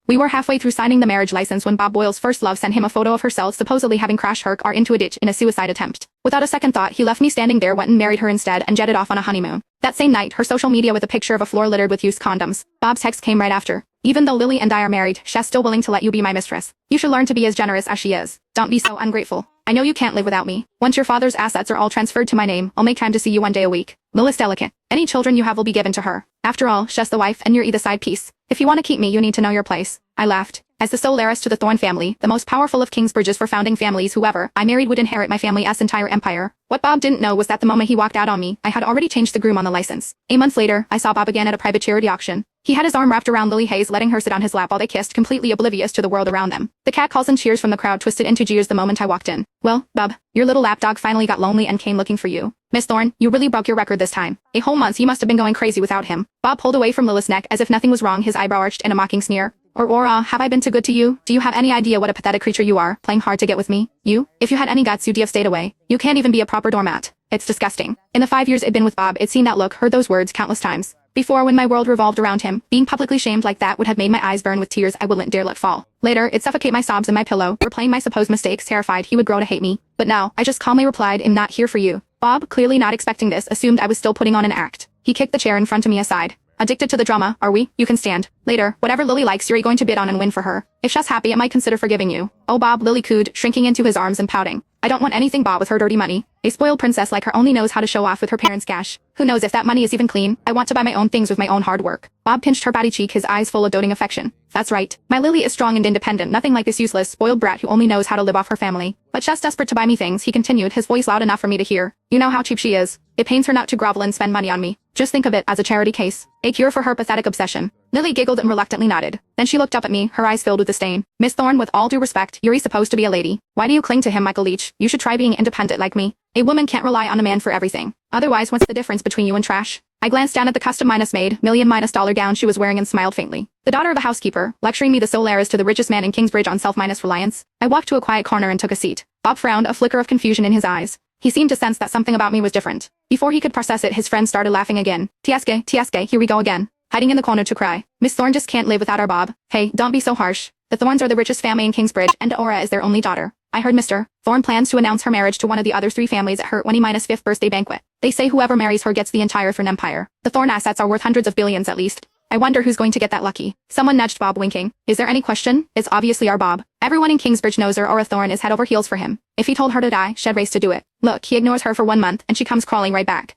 We were halfway through signing the marriage license when Bob Boyle's first love sent him a photo of herself supposedly having crashed her car into a ditch in a suicide attempt. Without a second thought, he left me standing there, went and married her instead, and jetted off on a honeymoon. That same night, her social media with a picture of a floor littered with used condoms. Bob's text came right after. Even though Lily and I are married, she's still willing to let you be my mistress. You should learn to be as generous as she is. Don't be so ungrateful. I know you can't live without me. Once your father's assets are all transferred to my name, I'll make time to see you 1 day a week. Lily's delicate. Any children you have will be given to her. After all, she's the wife and you're the side piece. If you want to keep me, you need to know your place. I laughed. As the sole heiress to the Thorne family, the most powerful of Kingsbridge's for founding families, whoever I married would inherit my family's entire empire. What Bob didn't know was that the moment he walked out on me, I had already changed the groom on the license. A month later, I saw Bob again at a private charity auction. He had his arm wrapped around Lily Hayes, letting her sit on his lap while they kissed, completely oblivious to the world around them. The catcalls and cheers from the crowd twisted into jeers the moment I walked in. Well, Bob, your little lapdog finally got lonely and came looking for you. Miss Thorne, you really broke your record this time. A whole month you must have been going crazy without him. Bob pulled away from Lily's neck as if nothing was wrong, his eyebrow arched in a mocking sneer. Have I been too good to you? Do you have any idea what a pathetic creature you are, playing hard to get with me? You? If you had any guts, you'd have stayed away. You can't even be a proper doormat. It's disgusting. In the 5 years I'd been with Bob, I'd seen that look, heard those words countless times. Before, when my world revolved around him, being publicly shamed like that would have made my eyes burn with tears I wouldn't dare let fall. Later, it'd suffocate my sobs in my pillow, replaying my supposed mistakes, terrified he would grow to hate me. But now, I just calmly replied, I'm not here for you. Bob, clearly not expecting this, assumed I was still putting on an act. He kicked the chair in front of me aside. Addicted to the drama, are we? You can stand. Later, whatever Lily likes you're going to bid on and win for her. If she's happy, I might consider forgiving you. Oh Bob, Lily cooed, shrinking into his arms and pouting. I don't want anything Bob with her dirty money. A spoiled princess like her only knows how to show off with her parents' cash. Who knows if that money is even clean? I want to buy my own things with my own hard work. Bob pinched her body cheek, his eyes full of doting affection. That's right. My Lily is strong and independent, nothing like this useless, spoiled brat who only knows how to live off her family. But she's desperate to buy me things, he continued, his voice loud enough for me to hear. You know how cheap she is. It pains her not to grovel and spend money on me. Just think of it as a charity case. A cure for her pathetic obsession. Lily giggled and reluctantly nodded. Then she looked up at me, her eyes filled with disdain. Miss Thorne, with all due respect, you're supposed to be a lady. Why do you cling to him, Michael Leach? You should try being independent like me. A woman can't rely on a man for everything. Otherwise, what's the difference between you and trash? I glanced down at the custom-made, $1,000,000 gown she was wearing and smiled faintly. The daughter of a housekeeper, lecturing me the sole heiress to the richest man in Kingsbridge on self-reliance. I walked to a quiet corner and took a seat. Bob frowned, a flicker of confusion in his eyes. He seemed to sense that something about me was different. Before he could process it, his friend started laughing again. Tieske, here we go again. Hiding in the corner to cry. Miss Thorne just can't live without our Bob. Hey, don't be so harsh. The Thornes are the richest family in Kingsbridge, and Aura is their only daughter. I heard Mr. Thorne plans to announce her marriage to one of the other 3 families at her 20-5th birthday banquet. They say whoever marries her gets the entire Thorne empire. The Thorne assets are worth hundreds of billions at least. I wonder who's going to get that lucky. Someone nudged Bob, winking. Is there any question? It's obviously our Bob. Everyone in Kingsbridge knows her, Aura Thorne is head over heels for him. If he told her to die, she'd race to do it. Look, he ignores her for 1 month, and she comes crawling right back.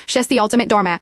She's the ultimate doormat.